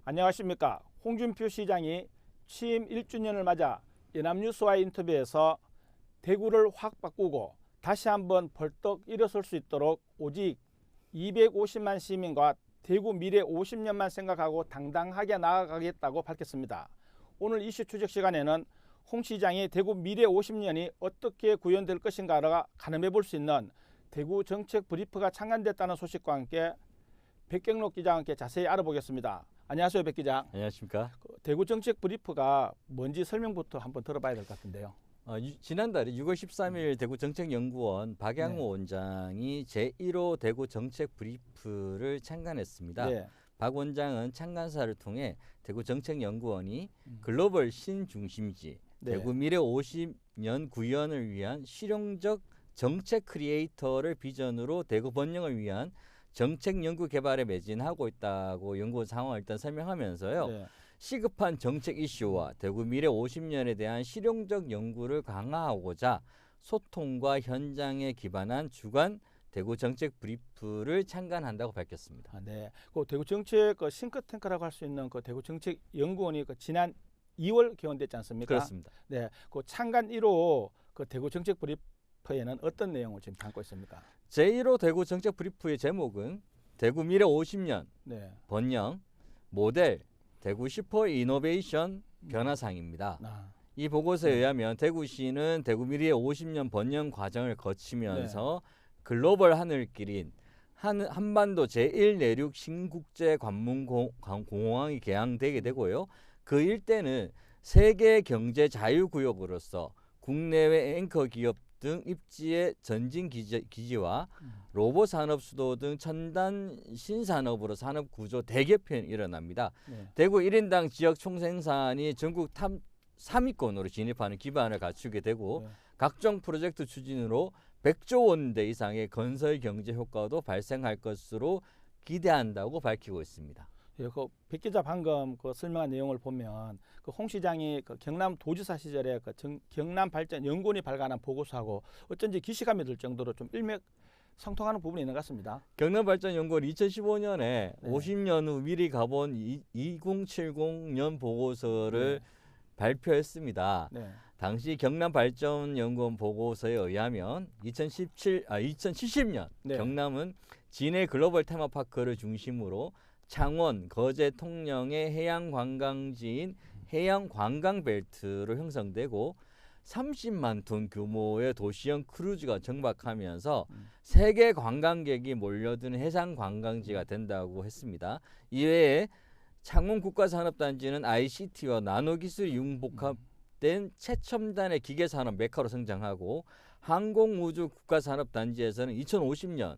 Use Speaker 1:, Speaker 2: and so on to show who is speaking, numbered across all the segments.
Speaker 1: 안녕하십니까. 홍준표 시장이 취임 1주년을 맞아 연합뉴스와의 인터뷰에서 대구를 확 바꾸고 다시 한번 벌떡 일어설 수 있도록 오직 250만 시민과 대구 미래 50년만 생각하고 당당하게 나아가겠다고 밝혔습니다. 오늘 이슈 추적 시간에는 홍 시장이 대구 미래 50년이 어떻게 구현될 것인가를 가늠해 볼 수 있는 대구 정책 브리프가 창간됐다는 소식과 함께 백경록 기자와 함께 자세히 알아보겠습니다. 안녕하세요, 백 기자.
Speaker 2: 안녕하십니까.
Speaker 1: 대구 정책 브리프가 뭔지 설명부터 한번 들어봐야 될 것 같은데요.
Speaker 2: 지난달에 6월 13일 대구 정책연구원 박양호 원장이 제1호 대구 정책 브리프를 창간했습니다.
Speaker 1: 네.
Speaker 2: 박 원장은 창간사를 통해 대구 정책연구원이 글로벌 신중심지, 대구 미래 50년 구현을 위한 실용적 정책 크리에이터를 비전으로 대구 번영을 위한 정책 연구 개발에 매진하고 있다고 연구원 상황을 일단 설명하면서요.
Speaker 1: 네.
Speaker 2: 시급한 정책 이슈와 대구 미래 50년에 대한 실용적 연구를 강화하고자 소통과 현장에 기반한 주간 대구 정책 브리프를 창간한다고 밝혔습니다.
Speaker 1: 네. 그 대구 정책 싱크탱크라고 할 수 있는 그 대구 정책 연구원이 지난 2월 개원됐지 않습니까?
Speaker 2: 그렇습니다.
Speaker 1: 네. 그 창간 1호 그 대구 정책 브리프에는 어떤 내용을 지금 담고 있습니까?
Speaker 2: 제1호 대구 정책 브리프의 제목은 대구 미래 50년
Speaker 1: 네.
Speaker 2: 번영 모델 대구 슈퍼 이노베이션 변화상입니다. 이 보고서에 의하면 대구시는 대구 미래 50년 번영 과정을 거치면서 글로벌 하늘길인 한반도 제1내륙 신국제 관문공항이 개항되게 되고요. 그 일대는 세계 경제 자유구역으로서 국내외 앵커 기업 등 입지의 전진 기지와 로봇 산업 수도 등 첨단 신산업으로 산업 구조 대개편이 일어납니다.
Speaker 1: 네.
Speaker 2: 대구 1인당 지역 총생산이 전국 탑 3위권으로 진입하는 기반을 갖추게 되고 각종 프로젝트 추진으로 100조 원대 이상의 건설 경제 효과도 발생할 것으로 기대한다고 밝히고 있습니다.
Speaker 1: 예, 백 기자 방금 그 설명한 내용을 보면 그 홍 시장이 그 경남 도지사 시절에 그 경남 발전 연구원이 발간한 보고서하고 어쩐지 기시감이 들 정도로 좀 일맥상통하는 부분이 있는 것 같습니다.
Speaker 2: 경남발전연구원 2015년에 50년 후 미리 가본 2070년 보고서를 발표했습니다.
Speaker 1: 네.
Speaker 2: 당시 경남발전연구원 보고서에 의하면 2070년 경남은 진해 글로벌 테마파크를 중심으로 창원, 거제, 통영의 해양 관광지인 해양 관광벨트로 형성되고 30만 톤 규모의 도시형 크루즈가 정박하면서 세계 관광객이 몰려드는 해상 관광지가 된다고 했습니다. 이외에 창원 국가산업단지는 ICT와 나노기술이 융복합된 최첨단의 기계산업 메카로 성장하고 항공우주 국가산업단지에서는 2050년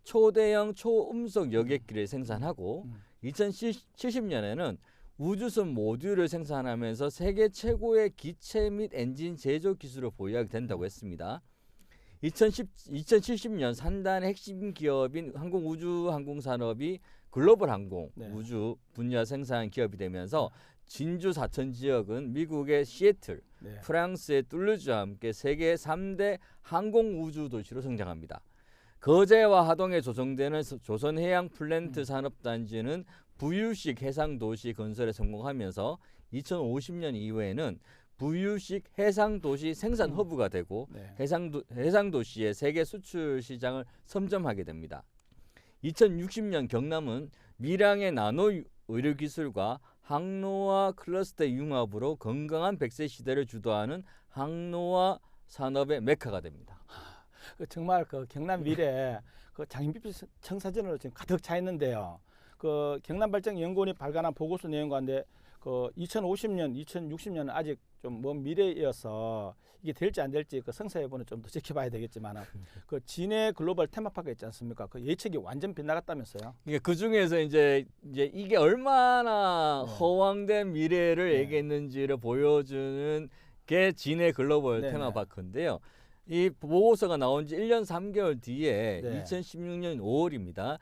Speaker 2: 초대형 초음속 여객기를 생산하고 2070년에는 우주선 모듈을 생산하면서 세계 최고의 기체 및 엔진 제조 기술을 보유하게 된다고 했습니다. 2070년 산단의 핵심 기업인 항공우주항공산업이 글로벌 항공 우주 분야 생산 기업이 되면서 진주 사천 지역은 미국의 시애틀, 프랑스의 툴루즈와 함께 세계 3대 항공우주 도시로 성장합니다. 거제와 하동에 조성되는 조선해양플랜트 산업단지는 부유식 해상도시 건설에 성공하면서 2050년 이후에는 부유식 해상도시 생산 허브가 되고 해상도시의 세계 수출 시장을 섬점하게 됩니다. 2060년 경남은 밀양의 나노 의료기술과 항노화 클러스터 융합으로 건강한 100세 시대를 주도하는 항노화 산업의 메카가 됩니다.
Speaker 1: 정말 그 경남 미래 그 장밋빛 청사진으로 지금 가득 차 있는데요. 그 경남발전연구원이 발간한 보고서 내용 가운데 그 2050년, 2060년은 아직 좀 먼 미래여서 이게 될지 안 될지 그 성사 여부는 좀 더 지켜봐야 되겠지만 그 진해 글로벌 테마파크 있지 않습니까? 그 예측이 완전 빗나갔다면서요?
Speaker 2: 그 중에서 이제 이게 얼마나 허황된 미래를 얘기했는지를 보여주는 게 진해 글로벌 테마파크인데요. 이 보고서가 나온 지 1년 3개월 뒤에 2016년 5월입니다.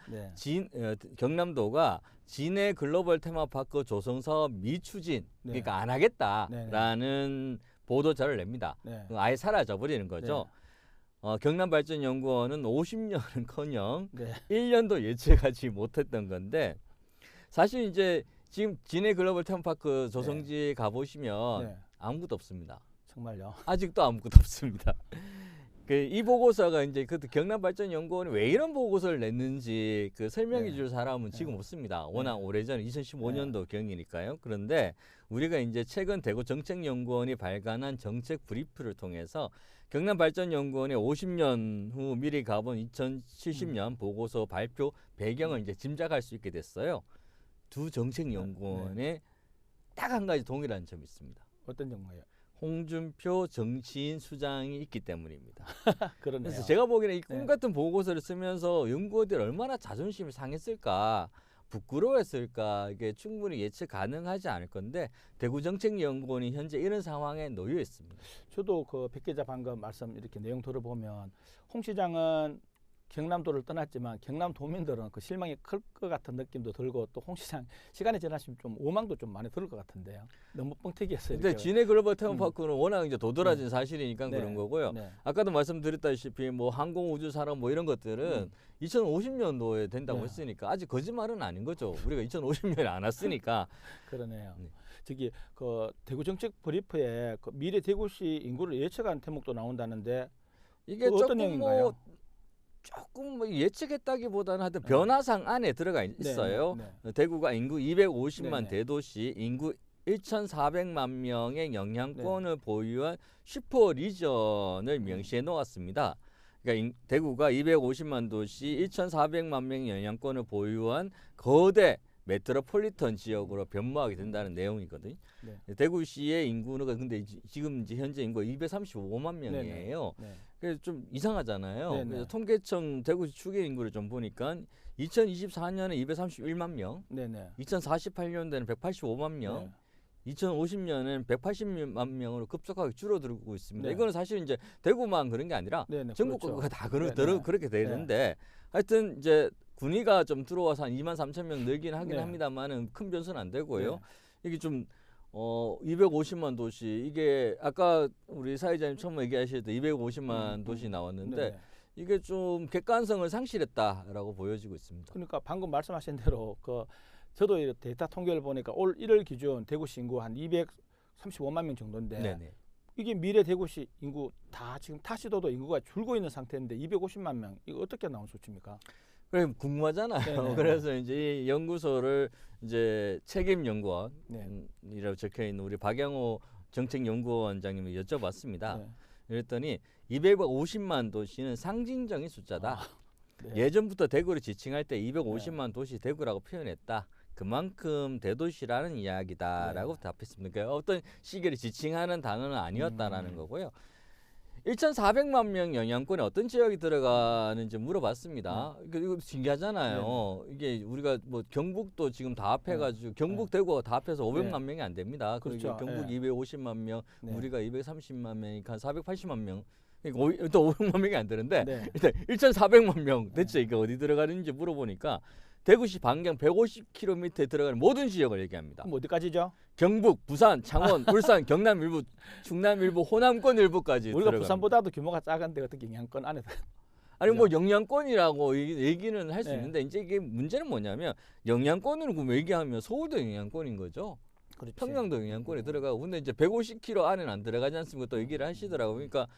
Speaker 2: 경남도가 진해 글로벌 테마파크 조성 사업 미추진, 그러니까 안 하겠다라는 보도자를 냅니다. 아예 사라져 버리는 거죠. 경남발전연구원은 50년은커녕 1년도 예측하지 못했던 건데 사실 이제 지금 진해 글로벌 테마파크 조성지에 가보시면
Speaker 1: 네.
Speaker 2: 아무것도 없습니다.
Speaker 1: 정말요.
Speaker 2: 아직도 아무것도 없습니다. 이 보고서가 이제 그 경남발전연구원이 왜 이런 보고서를 냈는지 그 설명해
Speaker 1: 네.
Speaker 2: 줄 사람은 지금 없습니다. 워낙
Speaker 1: 네.
Speaker 2: 오래전 2015년도 경이니까요. 그런데 우리가 이제 최근 대구정책연구원이 발간한 정책 브리프를 통해서 경남발전연구원의 50년 후 미래 가본 2070년 보고서 발표 배경을 이제 짐작할 수 있게 됐어요. 두 정책연구원에 딱 한 가지 동일한 점이 있습니다.
Speaker 1: 어떤 정보예요?
Speaker 2: 홍준표 정치인 수장이 있기 때문입니다.
Speaker 1: 그러네요.
Speaker 2: 그래서 제가 보기에는 이 꿈
Speaker 1: 네.
Speaker 2: 같은 보고서를 쓰면서 연구원들이 얼마나 자존심이 상했을까, 부끄러웠을까, 이게 충분히 예측 가능하지 않을 건데 대구정책연구원이 현재 이런 상황에 놓여 있습니다.
Speaker 1: 저도 그 백 기자 방금 말씀 이렇게 내용 들어보면 홍 시장은 경남도를 떠났지만 경남 도민들은 그 실망이 클 것 같은 느낌도 들고 또 홍 시장 시간이 지나시면 좀 오망도 좀 많이 들을 것 같은데요. 너무 뻥튀기해서
Speaker 2: 근데
Speaker 1: 이렇게.
Speaker 2: 진해 글로벌 테마파크는 워낙 이제 도드라진
Speaker 1: 네.
Speaker 2: 사실이니까
Speaker 1: 네.
Speaker 2: 그런 거고요.
Speaker 1: 네.
Speaker 2: 아까도 말씀드렸다시피 뭐 항공우주산업 뭐 이런 것들은 2050년도에 된다고
Speaker 1: 네.
Speaker 2: 했으니까 아직 거짓말은 아닌 거죠. 우리가 2050년에 안 왔으니까.
Speaker 1: 그러네요.
Speaker 2: 네.
Speaker 1: 저기 그 대구 정책 브리프에 그 미래 대구시 인구를 예측한 대목도 나온다는데
Speaker 2: 이게
Speaker 1: 그 어떤
Speaker 2: 조금
Speaker 1: 내용인가요?
Speaker 2: 조금 뭐 예측했다기보다는 하여튼 변화상 안에 들어가 있어요.
Speaker 1: 네.
Speaker 2: 대구가 인구 250만
Speaker 1: 네네.
Speaker 2: 대도시, 인구 1,400만 명의 영향권을 보유한 슈퍼 리전을 명시해 놓았습니다. 그러니까 대구가 250만 도시, 1,400만 명의 영향권을 보유한 거대 메트로폴리탄 지역으로 변모하게 된다는 내용이거든요.
Speaker 1: 네.
Speaker 2: 대구시의 인구는 근데 지금 이제 현재 인구가 235만 명이에요.
Speaker 1: 네.
Speaker 2: 그래서 좀 이상하잖아요.
Speaker 1: 네네.
Speaker 2: 그래서 통계청 대구시 추계 인구를 좀 보니까 2024년에 231만 명,
Speaker 1: 네네.
Speaker 2: 2048년도에는 185만 명, 2050년에는 180만 명으로 급속하게 줄어들고 있습니다.
Speaker 1: 네.
Speaker 2: 이거는 사실 이제 대구만 그런 게 아니라
Speaker 1: 네네.
Speaker 2: 전국
Speaker 1: 그렇죠.
Speaker 2: 各다
Speaker 1: 네네.
Speaker 2: 그렇게 되는데 하여튼 이제 군위가 좀 들어와서 한 2만 3천 명 늘긴 하긴
Speaker 1: 네.
Speaker 2: 합니다만은 큰 변수는 안 되고요.
Speaker 1: 네.
Speaker 2: 이게 좀 250만 도시 이게 아까 우리 사회자님 처음 얘기하실 때 250만 도시 나왔는데
Speaker 1: 네네.
Speaker 2: 이게 좀 객관성을 상실했다라고 보여지고 있습니다.
Speaker 1: 그러니까 방금 말씀하신 대로 그 저도 이 데이터 통계를 보니까 올 1월 기준 대구시 인구 한 235만 명 정도인데
Speaker 2: 네네.
Speaker 1: 이게 미래 대구시 인구 다 지금 타시도도 인구가 줄고 있는 상태인데 250만 명 이거 어떻게 나온 수치입니까?
Speaker 2: 그래 궁금하잖아요.
Speaker 1: 네네.
Speaker 2: 그래서 이제 이 연구소를 이제 책임 연구원이라고
Speaker 1: 네.
Speaker 2: 적혀 있는 우리 박영호 정책연구원장님이 여쭤봤습니다.
Speaker 1: 네.
Speaker 2: 그랬더니 250만 도시는 상징적인 숫자다.
Speaker 1: 네.
Speaker 2: 예전부터 대구를 지칭할 때 250만 도시 대구라고 표현했다. 그만큼 대도시라는 이야기다라고 답했습니다. 그러니까 어떤 시기를 지칭하는 단어는 아니었다라는 거고요. 1,400만 명 영향권에 어떤 지역이 들어가는지 물어봤습니다. 이거 신기하잖아요. 이게 우리가 뭐 경북도 지금 다 합해가지고 경북 대구가 다 합해서 500만 명이 안 됩니다.
Speaker 1: 그렇죠.
Speaker 2: 경북 250만 명,
Speaker 1: 네.
Speaker 2: 우리가 230만 명이니까 한 480만 명. 그러니까 일단 500만 명이 안 되는데
Speaker 1: 네.
Speaker 2: 일단 1,400만 명 대체 이게 어디 들어가는지 물어보니까 대구시 반경 150km에 들어가는 모든 지역을 얘기합니다.
Speaker 1: 그럼 어디까지죠?
Speaker 2: 경북, 부산, 창원, 울산, 경남 일부, 충남 일부, 호남권 일부까지
Speaker 1: 우리가
Speaker 2: 들어갑니다.
Speaker 1: 부산보다도 규모가 작은데 어떻게 영향권 안에
Speaker 2: 아니 뭐 영향권이라고 얘기는 할 수
Speaker 1: 네.
Speaker 2: 있는데 이제 이게 문제는 뭐냐면 영향권으로 그럼 얘기하면 서울도 영향권인 거죠.
Speaker 1: 그렇지.
Speaker 2: 평양도 영향권에 들어가고 근데 이제 150km 안에는 안 들어가지 않습니까? 또 얘기를 하시더라고요. 그러니까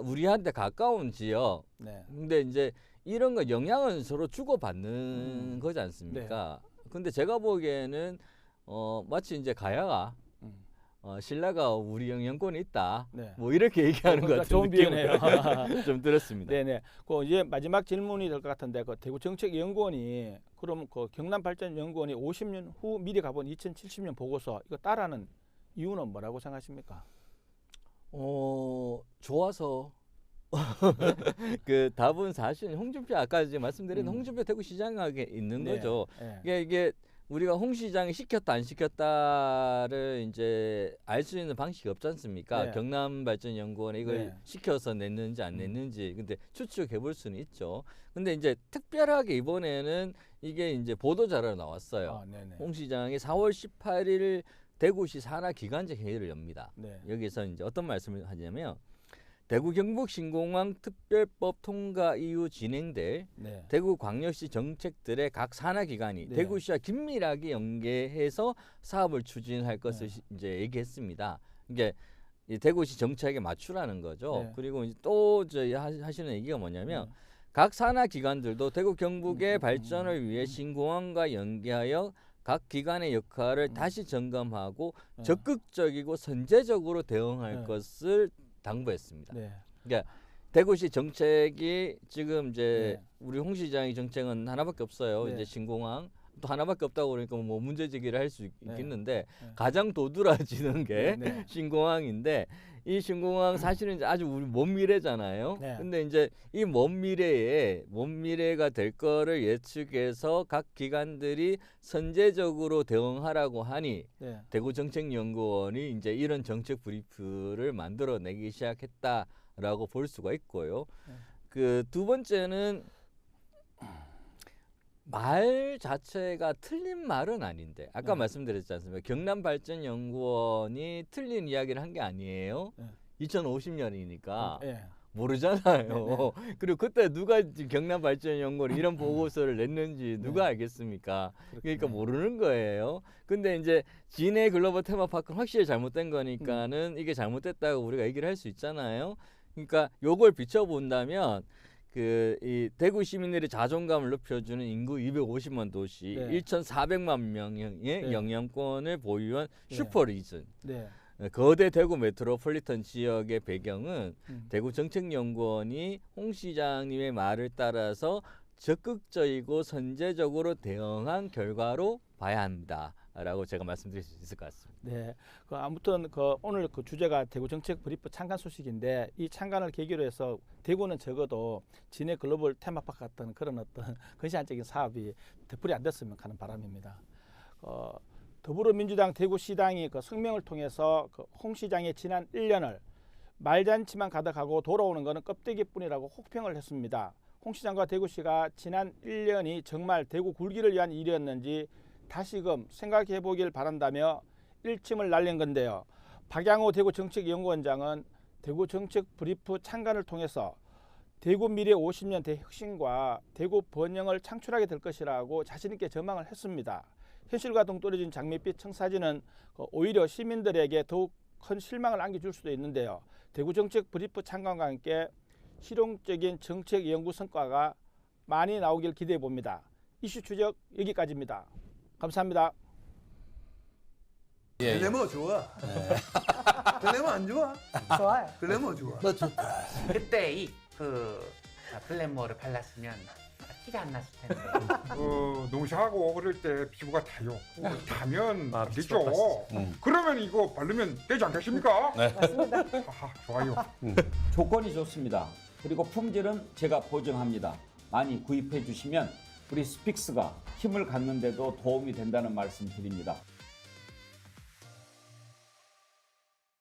Speaker 2: 우리한테 가까운 지역.
Speaker 1: 네.
Speaker 2: 근데 이제 이런 거 영향은 서로 주고받는 거지 않습니까? 근데 제가 보기에는 마치 이제 가야가 신라가 우리 영향권이 있다.
Speaker 1: 네.
Speaker 2: 뭐 이렇게 얘기하는 것 같은
Speaker 1: 좋은 비유네요.
Speaker 2: 느낌을 좀 들었습니다.
Speaker 1: 네네. 그 이제 마지막 질문이 될 것 같은데 그 대구정책연구원이 그럼 그 경남발전연구원이 50년 후 미래 가본 2070년 보고서 이거 따라하는 이유는 뭐라고 생각하십니까?
Speaker 2: 좋아서 그 답은 사실 홍준표 아까 이제 말씀드린 홍준표 대구시장에게 있는
Speaker 1: 네.
Speaker 2: 거죠.
Speaker 1: 네.
Speaker 2: 이게 우리가 홍 시장이 시켰다 안 시켰다를 이제 알 수 있는 방식이 없지 않습니까?
Speaker 1: 네.
Speaker 2: 경남발전연구원에 이걸
Speaker 1: 네.
Speaker 2: 시켜서 냈는지 안 냈는지 근데 추측해 볼 수는 있죠. 근데 이제 특별하게 이번에는 이게 이제 보도 자료로 나왔어요.
Speaker 1: 네네.
Speaker 2: 홍 시장이 4월 18일 대구시 산하 기관적 회의를 엽니다.
Speaker 1: 네.
Speaker 2: 여기서 이제 어떤 말씀을 하냐면 대구 경북 신공항 특별법 통과 이후 진행될
Speaker 1: 네.
Speaker 2: 대구광역시 정책들의 각 산하 기관이
Speaker 1: 네.
Speaker 2: 대구시와 긴밀하게 연계해서 사업을 추진할 것을
Speaker 1: 네.
Speaker 2: 이제 얘기했습니다. 이게 이 대구시 정책에 맞추라는 거죠.
Speaker 1: 네.
Speaker 2: 그리고 이제 또 저희 하시는 얘기가 뭐냐면
Speaker 1: 네.
Speaker 2: 각 산하 기관들도 대구 경북의 발전을 위해 신공항과 연계하여 각 기관의 역할을 다시 점검하고
Speaker 1: 네.
Speaker 2: 적극적이고 선제적으로 대응할
Speaker 1: 네.
Speaker 2: 것을 당부했습니다.
Speaker 1: 네.
Speaker 2: 그러니까 대구시 정책이 지금 이제
Speaker 1: 네.
Speaker 2: 우리 홍 시장의 정책은 하나밖에 없어요.
Speaker 1: 네.
Speaker 2: 이제 신공항 또 하나밖에 없다고 그러니까 뭐 문제 제기를 할 수
Speaker 1: 네.
Speaker 2: 있겠는데
Speaker 1: 네.
Speaker 2: 가장 도드라지는 게
Speaker 1: 네. 네.
Speaker 2: 신공항인데 이 신공항 사실은 이제 아주 우리 먼 미래잖아요.
Speaker 1: 네.
Speaker 2: 근데 이제 이 먼 미래가 될 거를 예측해서 각 기관들이 선제적으로 대응하라고 하니
Speaker 1: 네.
Speaker 2: 대구정책연구원이 이제 이런 정책 브리프를 만들어내기 시작했다라고 볼 수가 있고요.
Speaker 1: 네.
Speaker 2: 그 두 번째는 말 자체가 틀린 말은 아닌데 아까
Speaker 1: 네.
Speaker 2: 말씀드렸지 않습니까? 경남발전연구원이 틀린 이야기를 한 게 아니에요.
Speaker 1: 네.
Speaker 2: 2050년이니까
Speaker 1: 네.
Speaker 2: 모르잖아요. 그리고 그때 누가 경남발전연구원 이런 보고서를 냈는지 누가
Speaker 1: 네.
Speaker 2: 알겠습니까? 그러니까
Speaker 1: 그렇군요.
Speaker 2: 모르는 거예요. 근데 이제 진해 글로벌 테마파크는 확실히 잘못된 거니까는 이게 잘못됐다고 우리가 얘기를 할 수 있잖아요. 그러니까 요걸 비춰본다면 그 이 대구 시민들의 자존감을 높여주는 인구 250만 도시,
Speaker 1: 네.
Speaker 2: 1,400만 명의
Speaker 1: 네.
Speaker 2: 영향권을 보유한
Speaker 1: 네.
Speaker 2: 슈퍼리전,
Speaker 1: 네.
Speaker 2: 거대 대구 메트로폴리탄 지역의 배경은
Speaker 1: 음.
Speaker 2: 대구 정책연구원이 홍 시장님의 말을 따라서 적극적이고 선제적으로 대응한 결과로 봐야 한다라고 제가 말씀드릴 수 있을 것 같습니다.
Speaker 1: 네. 그 아무튼 그 오늘 그 주제가 대구 정책 브리프 창간 소식인데 이 창간을 계기로 해서 대구는 적어도 진해 글로벌 테마파크 같은 그런 어떤 근시안적인 사업이 되풀이 안 됐으면 하는 바람입니다. 더불어민주당 대구시당이 그 성명을 통해서 그 홍 시장의 지난 1년을 말잔치만 가득하고 돌아오는 것은 껍데기뿐이라고 혹평을 했습니다. 홍 시장과 대구시가 지난 1년이 정말 대구 굴기를 위한 일이었는지 다시금 생각해 보길 바란다며 일침을 날린 건데요. 박양호 대구 정책연구원장은 대구 정책 브리프 창간을 통해서 대구 미래 50년 대혁신과 대구 번영을 창출하게 될 것이라고 자신 있게 전망을 했습니다. 현실과 동떨어진 장밋빛 청사진은 오히려 시민들에게 더욱 큰 실망을 안겨줄 수도 있는데요. 대구 정책 브리프 창간과 함께 실용적인 정책 연구 성과가 많이 나오길 기대해 봅니다. 이슈 추적 여기까지입니다. 감사합니다.
Speaker 3: 글래머 좋아. 글래머 안 좋아?
Speaker 4: 좋아요.
Speaker 3: 글래머 좋아.
Speaker 5: 그때 그 글래머를 발랐으면 티가 안 났을 텐데.
Speaker 6: 농사하고 그럴 때 피부가 타요. 타면 안 되죠.
Speaker 4: 음.
Speaker 6: 그러면 이거 바르면 되지 않겠습니까?
Speaker 4: 네. 맞습니다.
Speaker 6: 하하, 좋아요.
Speaker 7: 조건이 좋습니다. 그리고 품질은 제가 보증합니다. 많이 구입해 주시면 우리 스픽스가 힘을 갖는 데도 도움이 된다는 말씀 드립니다.